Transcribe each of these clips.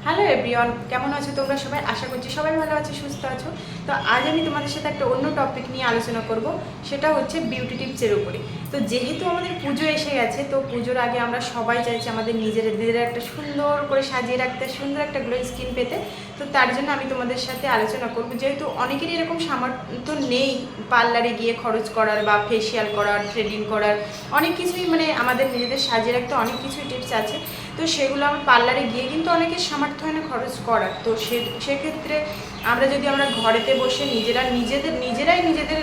Hello everyone, কেমন আছো তোমরা সবাই? আশা করছি সবাই ভালো আছো, সুস্থ আছো। তো আজ আমি তোমাদের সাথে একটা অন্য টপিক নিয়ে আলোচনা করব, সেটা হচ্ছে বিউটি টিপসের উপরে। তো যেহেতু আমাদের পুজো এসে গেছে, তো পুজোর আগে আমরা সবাই চাইছি আমাদের নিজেদের একটা সুন্দর করে সাজিয়ে রাখতে, সুন্দর একটা গ্লো স্কিন পেতে। তো তার জন্য আমি তোমাদের সাথে আলোচনা করব, যেহেতু অনেকেরই এরকম সামর্থ্য নেই পার্লারে গিয়ে খরচ করার বা ফেসিয়াল করার, থ্রেডিং করার, অনেক কিছুই আমাদের নিজেদের সাজিয়ে রাখতে অনেক কিছুই টিপস আছে। তো সেগুলো আমার পার্লারে গিয়ে কিন্তু অনেকের সামর্থ্য হয় না খরচ করার। তো সেক্ষেত্রে আমরা ঘরেতে বসে নিজেরাই নিজেদের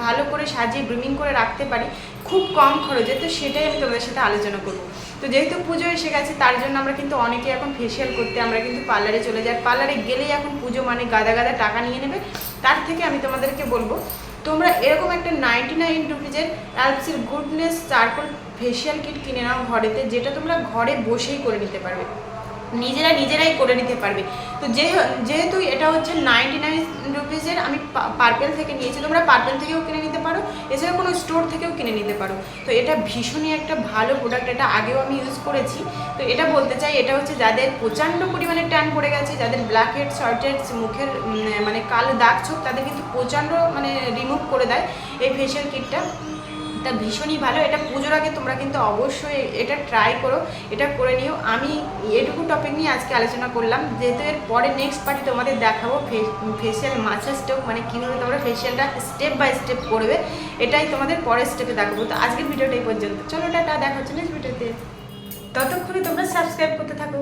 ভালো করে সাজিয়ে গ্রুমিং করে রাখতে পারি খুব কম খরচে, তো সেটাই আমি তোমাদের সাথে আলোচনা করবো। তো যেহেতু পুজো এসে গেছে, তার জন্য আমরা কিন্তু অনেকে এখন ফেসিয়াল করতে আমরা কিন্তু পার্লারে চলে যাই। পার্লারে গেলেই এখন পুজো গাদা গাদা টাকা নিয়ে নেবে। তার থেকে আমি তোমাদেরকে বলবো, তোমরা এরকম একটা 99 রুপিজের অ্যালপসের গুডনেস চারকোল ফেসিয়াল কিট কিনে নাও ঘরেতে, যেটা তোমরা ঘরে বসেই করে নিতে পারবে, নিজেরাই করে নিতে পারবে। তো যেহেতু এটা হচ্ছে 99 রুপিজের, আমি পার্পেল থেকে নিয়েছি, তোমরা পার্পেল থেকেও কিনে নিতে পারো, এছাড়া কোনো স্টোর থেকেও কিনে নিতে পারো। তো এটা ভীষণই একটা ভালো প্রোডাক্ট, এটা আগেও আমি ইউজ করেছি। তো এটা বলতে চাই, এটা হচ্ছে যাদের প্রচণ্ড পরিমাণে ট্যান পড়ে গেছে, যাদের ব্ল্যাক হেড, শর্ট হেড, মুখের কালো দাগ ছোপ, তাদের কিন্তু প্রচণ্ড রিমুভ করে দেয় এই ফেসিয়াল কিটটা। এটা ভীষণই ভালো। এটা পুজোর আগে তোমরা কিন্তু অবশ্যই এটা ট্রাই করো, এটা করে নিও। আমি এটুকু টপিক নিয়ে আজকে আলোচনা করলাম, যেহেতু এর পরে নেক্সট পার্টি তোমাদের দেখাবো ফেসিয়াল মাসাজ স্টেপ, কীভাবে তোমরা ফেসিয়ালটা স্টেপ বাই স্টেপ করবে, এটাই তোমাদের পরের স্টেপে দেখাবো। তো আজকের ভিডিওটা এই পর্যন্ত, চলো টাটা, দেখা হচ্ছে নেক্সট ভিডিওতে। ততক্ষণে তোমরা সাবস্ক্রাইব করতে থাকো।